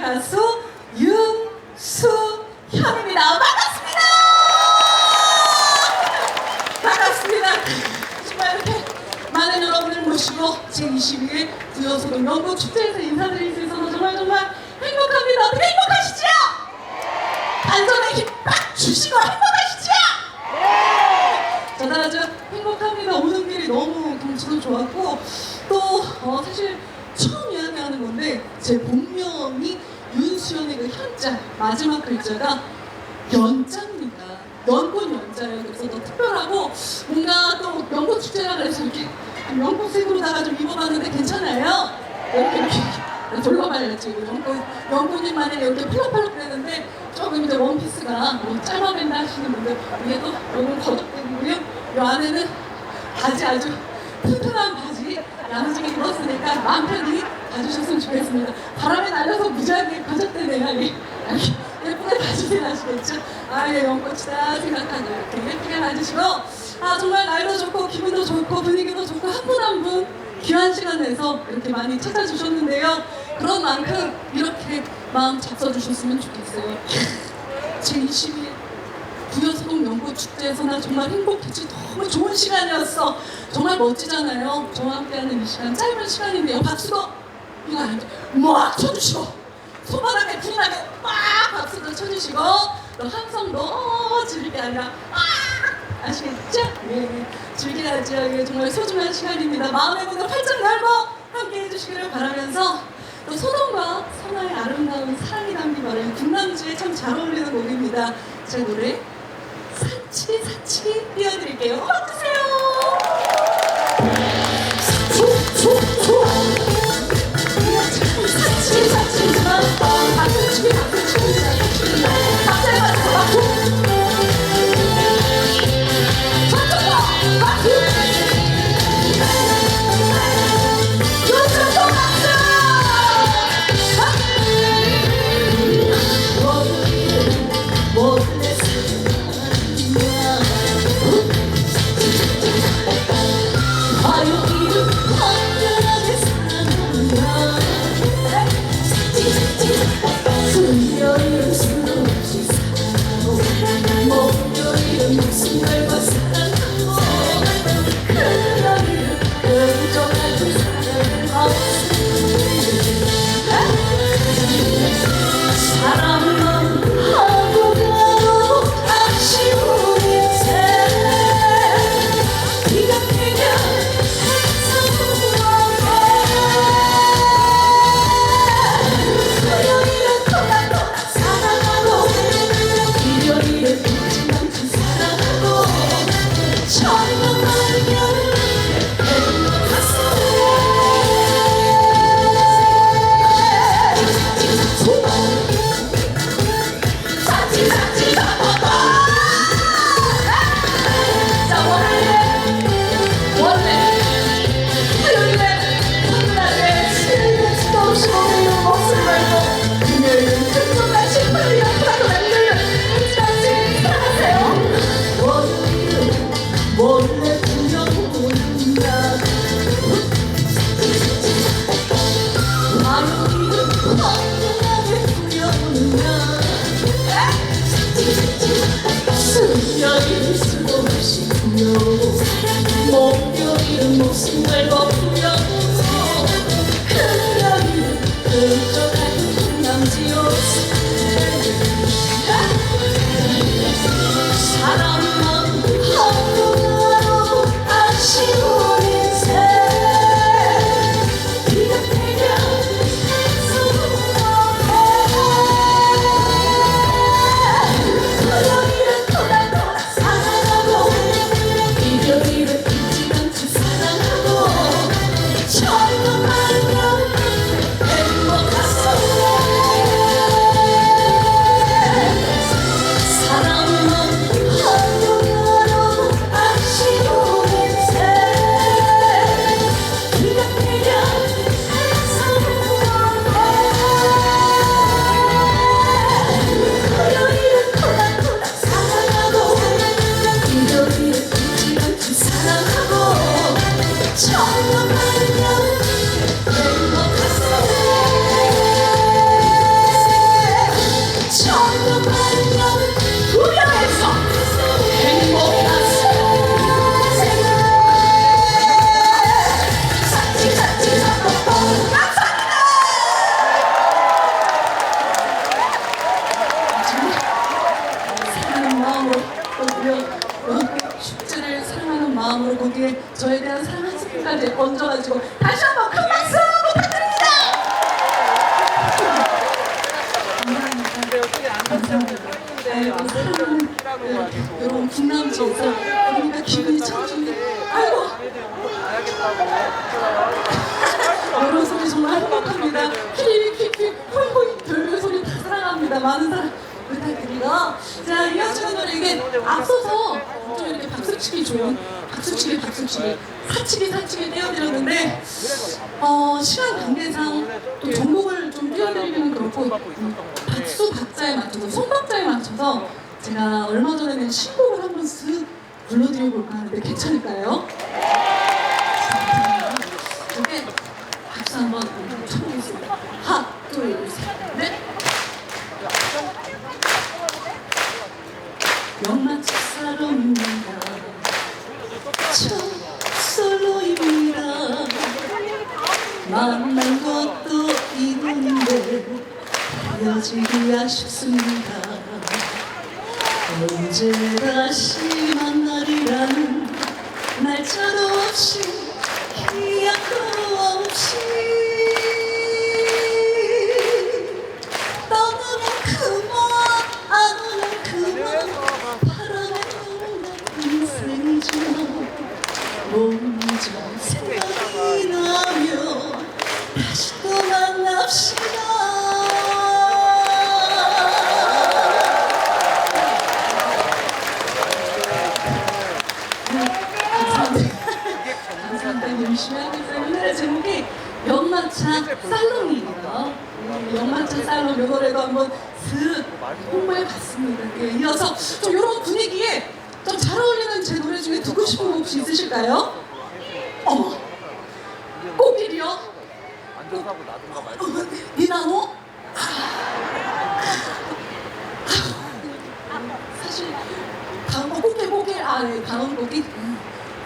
가수 윤수현입니다. 반갑습니다. 반갑습니다. 정말 이렇게 많은 여러분을 모시고 제22회 부여소동 연구축제에서 인사드릴 수 있어서 정말 행복합니다. 어떻게 행복하시죠? 안전에 힘 빡 주시고 행복하시죠? 저는 아주 행복합니다. 오는 길이 너무 경치도 좋았고 또 사실 처음 이야기하는 건데 제 본명이 윤수현의 그 현자 마지막 글자가 연자입니다. 연꽃 연자예요. 그래서 더 특별하고 뭔가 또 연꽃 축제라 그래서 이렇게 연꽃색으로다가 좀 입어봤는데 괜찮아요? 이렇게 돌려봐야지. 연꽃잎 마냥 이렇게 팔록팔록 그랬는데 조금 이제 원피스가 뭐 짧아맨다 하시는 분들 이게 또 너무 거적대고요. 이 안에는 바지 아주 튼튼한 바지 양식이 입었으니까 마음 편히 봐주셨으면 좋겠습니다. 바람에 날려서 무지하게 거적대네요. 예쁘게 봐주세요. 아시겠죠? 예, 연꽃이다 생각하고 이렇게 예쁘게 봐주시고 정말 날도 좋고 기분도 좋고 분위기도 좋고 한 분 한 분 귀한 시간 내서 이렇게 많이 찾아주셨는데요. 그런 만큼 이렇게 마음 잡숴주셨으면 좋겠어요. 제22회 부여소동 연꽃축제에서 나 정말 행복했지. 너무 좋은 시간이었어. 정말 멋지잖아요. 저와 함께하는 이 시간 짧은 시간인데요. 박수도 이거 아니죠. 막 쳐주시고 손바닥에 불나게 막 박수도 쳐주시고 또 함성도 지를 게 아니라 아시겠죠? 네, 즐겨야죠. 이게 정말 소중한 시간입니다. 마음의 문을 활짝 열고 함께 해주시기를 바라면서 또 소동과 선화의 아름다운 사랑이 담긴 노래 군남주에 참 잘 어울리는 곡입니다. 제 노래 사치기 띄워드릴게요. 와주세요. 사치기 박수치기 여인은 수도 없이 부여 목요일은 목숨을 거푸려 금요일은 그쪽 같은 풍랑지요 사랑만 하루하루 아쉬운 인생 네가 되면 토요일은 토닥토닥 사랑하고 일요일은 잊지 않고 사랑하고 정말요 행복하소래 사랑만 하루하루 아쉬운 인생 네가 되면 토요일은 토닥토닥 사랑하고 일요일은 잊지 않고 사랑하고 정말요 행복하소래 정말요 구별해서 행복하소래 사치 사뽀뽀 감사합니다. 사랑하는 마음으로 또 축제를 사랑하는 마음으로 거기에 저에 대한 사랑 한 스푼까지 얹어가지고 다시 한번 큰 박수 부탁드립니다. 감사합니다. 여러분 국남지에서 그러니까 기분이 참 좋네. 아이고 여러분 소리 정말 행복합니다. 퀴퀴퀴 호이호이 별별 소리 다 사랑합니다. 많은 사랑 부탁드리고 자 이어지는 노래 이게 앞서서 좀 이렇게 박수치기 좋은 박수치기 사치기 떼어드렸는데 시간 관계상 또 종목을 좀 띄워드리기는 그렇고 박수 박자에 맞춰서 손박자에 맞춰서 제가 얼마 전에는 신곡을 한번 쓱 불러드려볼까 하는데 괜찮을까요? 이렇게 박수 한번 쳐보겠습니다. 하나 둘 셋 넷 영마치 사람입니다. 저 솔로입니다. 만난 것도 이쁜데 헤어지기 아쉽습니다. 언제 다시 만나리라는 날짜도 없이 기약도 없이 떠나는 그만 안 오는 그만 바람에 떠난 인생이지만 먼저 생각이 나면 다시 또 만납시다. 감사합니다. 열심히 하고 있어요. 오늘의 제목이 연마차 살롱이에요. 연마차 살롱 이 노래도 한번 슥 홍보해봤습니다. 예, 이어서 좀 이런 분위기에 좀 잘 어울리는 제 노래 중에 듣고 싶은 곡 혹시 있으실까요? 어머, 꽃길이요? 니나노? 사실 다음 곡 네, 다음 곡이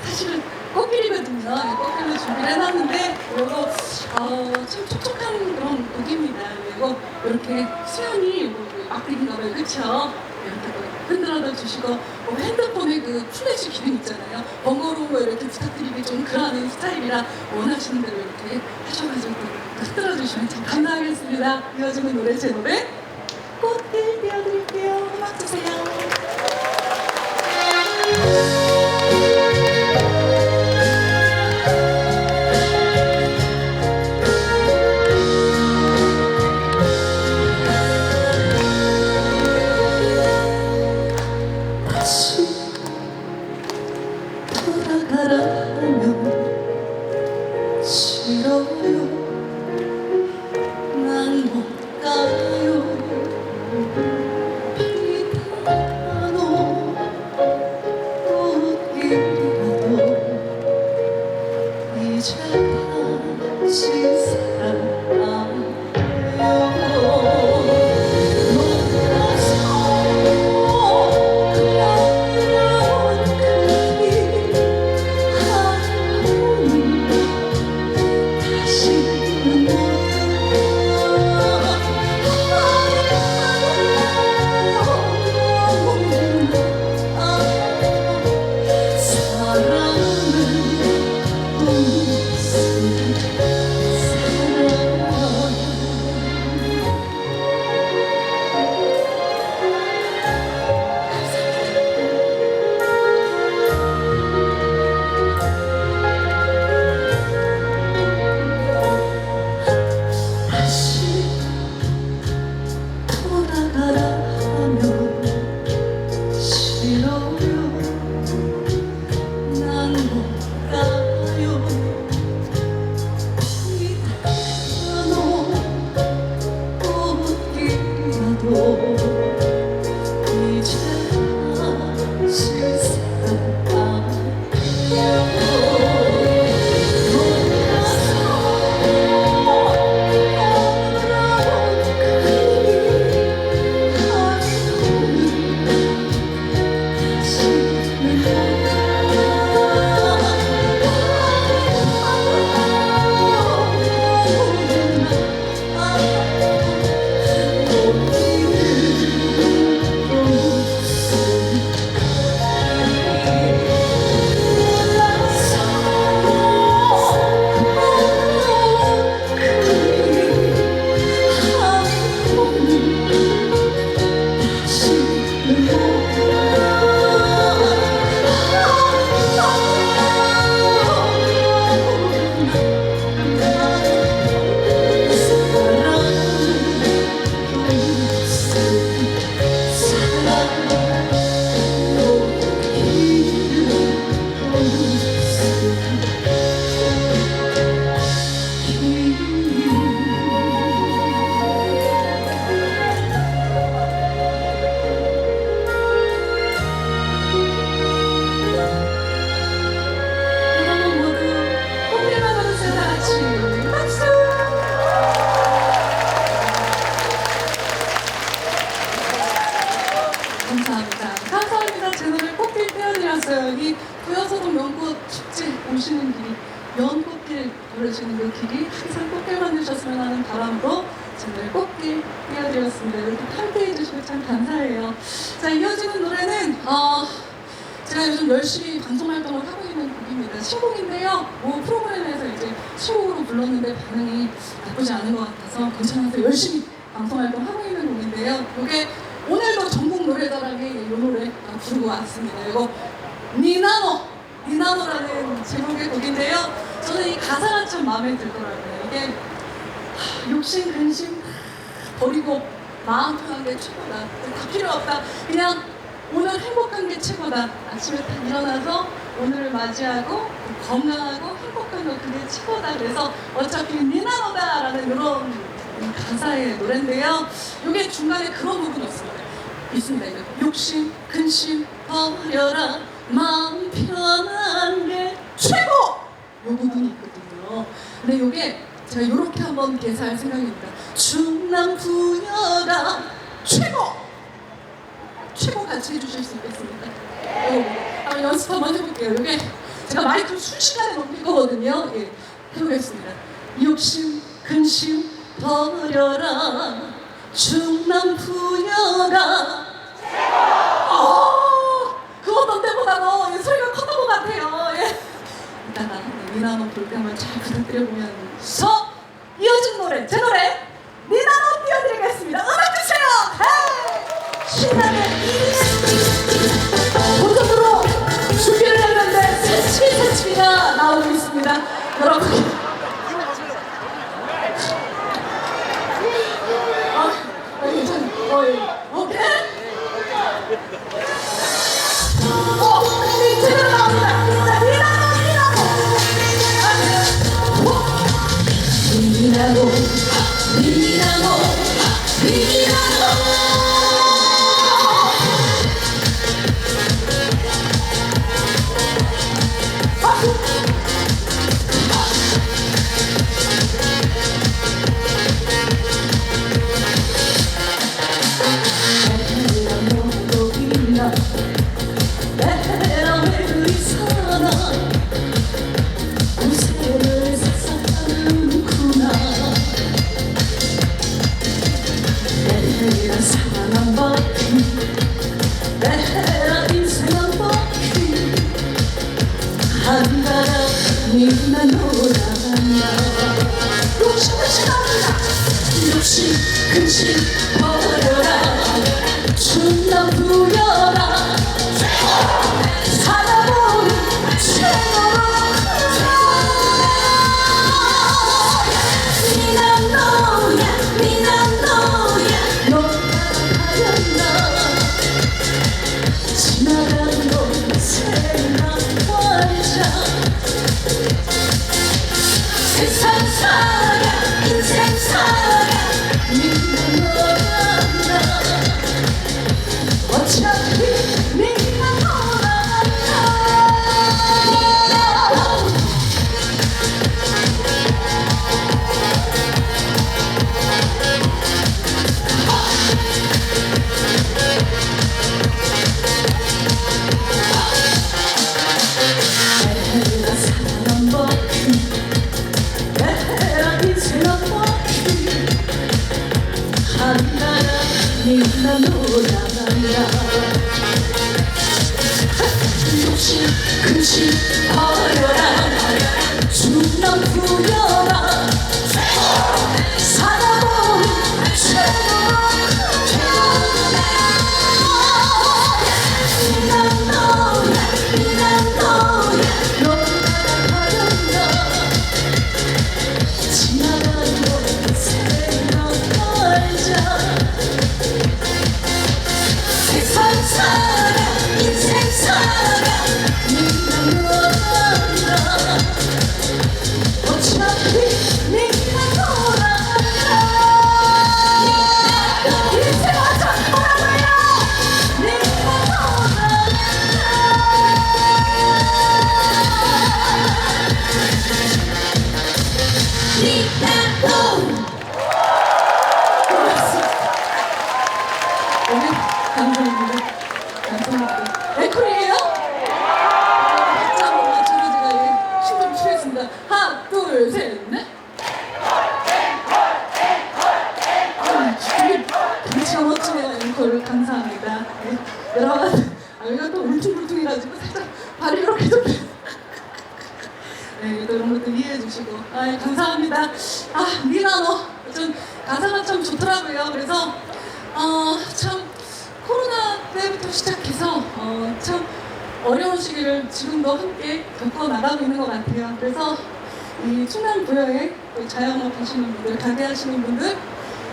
사실은 꽃길이거든요. 네, 꽃길을 준비를 해놨는데 이거 참 촉촉한 그런 곡입니다. 그리고 이렇게 수연이 막대기가 왜 그쵸? 이렇게 흔들어도 주시고 핸드폰에 그 플래시 기능 있잖아요. 번거로운 거 이렇게 부탁드리기 좀 그러는 스타일이라 원하시는 대로 이렇게 하셔가지고 흔들어 주시면 참 감사하겠습니다. 이어지는 노래 제 노래 꽃길 띄워드릴게요. 음악 주세요. 돌아가라면 싫어요. 난 못 가요. 있어요. 여기 부여서동 연꽃 축제 오시는 길이 연꽃길 걸으시는 그 길이 항상 꽃길만 되셨으면 하는 바람으로 정말 꽃길 띄워드렸습니다. 이렇게 함께해 주시고 참 감사해요. 자, 이어지는 노래는 제가 요즘 열심히 방송 활동을 하고 있는 곡입니다. 신곡인데요. 프로그램에서 이제 신곡으로 불렀는데 반응이 나쁘지 않은 것 같아서 괜찮아서 열심히 방송 활동 하고 있는 곡인데요. 이게 오늘도 전국 노래자랑에 이 노래 부르고 왔습니다. 이거 니나노라는 제목의 곡인데요. 저는 이 가사가 참 마음에 들더라고요. 이게 욕심, 근심 버리고 마음 편한 게 최고다. 다 필요 없다. 그냥 오늘 행복한 게 최고다. 아침에 딱 일어나서 오늘을 맞이하고 건강하고 행복한 거 그게 최고다. 그래서 어차피 니나노다라는 이런 가사의 노래인데요. 이게 중간에 그런 부분이 있습니다. 이거. 욕심, 근심 버려라. 마음 편한 게 최고! 이 부분이 있거든요. 근데 이게 제가 이렇게 한번 개사할 생각입니다. 충남 부여가 최고! 최고 같이 해주실 수 있겠습니까? 한번 연습 한번 해볼게요. 이게 제가 마이크를 순식간에 넘길 거거든요. 예, 해보겠습니다. 욕심, 근심 버려라. 충남 부여가 그 어떤 때보다도 소리가 컸던 것 같아요. 예. 이따가 니나노 볼까 한번 잘 부탁드려보면서 이어진 노래, 제 노래 니나노 띄워드리겠습니다. 음악 주세요. 신나는 본격으로 준비를 했는데 새치기가 나오고 있습니다. 여러분 오케이? 제대로 나옵니다. 자, 니나노. 욕심, 근심 버려라. 충남 부여라. 살아보는 최고로 니나노야 너가 지나간 너 생각하자. 세상 살아 인생 살아 니나노란다. 어차피 니나노란다. 욕심, 근심 버려라. 충남 부여라. 살아보는 최고로 니나노야 너가 가련다. 지나간 너 생각 말자. 세상 살아 인생 살아 니나노란다. 어차피 니나노란다. 인생 어차피 뭐라고요? 니나노란다. 니나노. 감사합니다. 감사합니다. 앵콜이에요? 감사합니다. 네, 여러 가지 여기가 또 울퉁불퉁해가지고 살짝 발이 이렇게 좀 네, 또 이런 것도 이해해 주시고 감사합니다. 미나노 좀 가사가 참 좋더라고요. 그래서 참 코로나 때부터 시작해서 참 어려운 시기를 지금도 함께 겪어 나가고 있는 것 같아요. 그래서 이 충남 부여에 자영업 하시는 분들, 가게 하시는 분들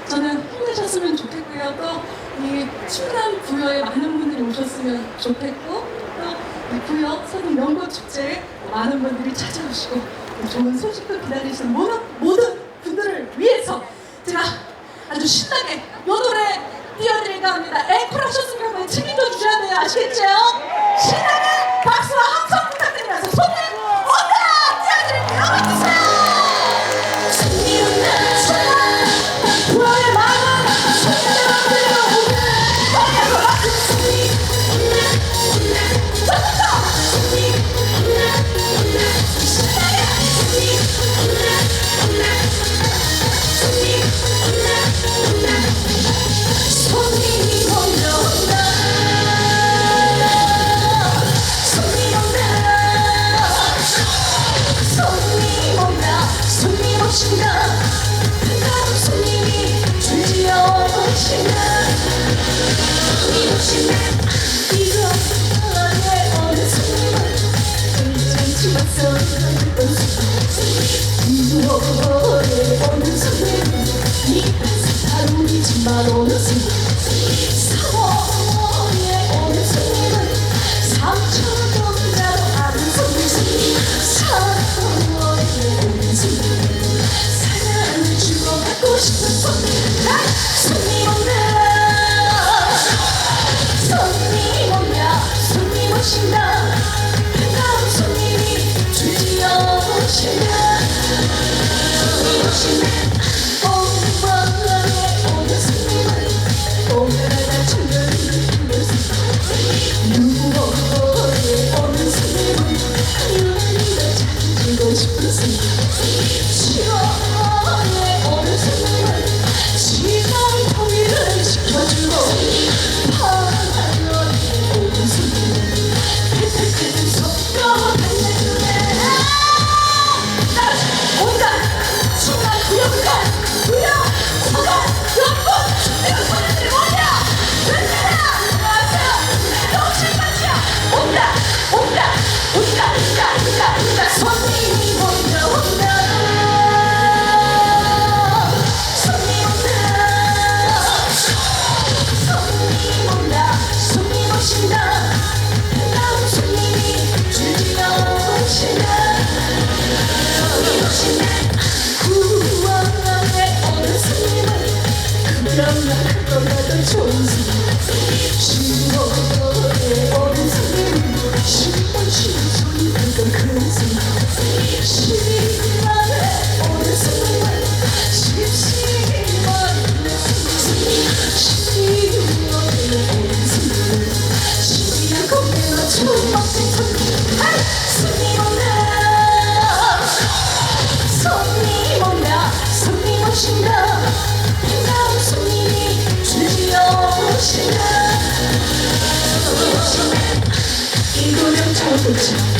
저는 힘내셨으면 좋겠고요. 또 이 충남 부여에 많은 분들이 오셨으면 좋겠고 또 이 부여 서동 연꽃 축제에 많은 분들이 찾아오시고 좋은 소식도 기다리시는 모든 분들을 위해서 제가 아주 신나게 이 노래 띄워드릴까 합니다. 앵콜 하셨으면 한번 책임져 주셔야 돼요. 아시겠죠? 신나게 박수와 함성 부탁드리면서 손님 온다 띄워드릴게요. 와주세요. 손님 온다 정말 부여의 마음은 손님들로 오늘 거리에서 막힌 손님 저부터 손님 신나게 손님이 몰려온다 손님 온다 손님 온다 손님 오신다 반가운 손님이 드디어 오신다 손님 오신다 이거 내 어느 손님은 괜찮지 마서 이거에 어느 손님은 이 다루기지만 어느 손님 3월에 어느 손님은 3,000원이라도 아는 손님 4월에 어느 손님은 사랑을 주고받고 싶은 손님 손님 온다 손님 온다 손님 오신다 반가운 손님이 드디어 오신다 손님 오신다 어느 손님은 오늘날 청년이 불러서 6월에 어느 손님은 유난히도 찾고 싶은 손님 7월에 어느 손님은 지난 통일을 지켜주고 8월에 어느 손님은 배탈 섞어 달래주네 온다 순간 구역부터 구역 서가 연꽃 축제가 손님들이 뭐냐 웬일이야 안녕하세요 정신같이야 온다 온다 온다 온다 온다 온다 손님이 몰려온다 손님 온다 손님 온다 손님 오신다 반가운 손님이 드디어 오신다 손님 오신다 9월에 어느 손님은 그냥 떠나던 좋은 손님 10월에 어느 손님은 쉬던 손이 그런 손님 11월에 어느 손님은 십시일만 손님 12월에 어느 손님은 12월 공개가 처음 막힌 손님 손님 온다 손님 온다 손님 오신다 반가운 손님이 드디어 오신다 손님 오신다 이도령 저도지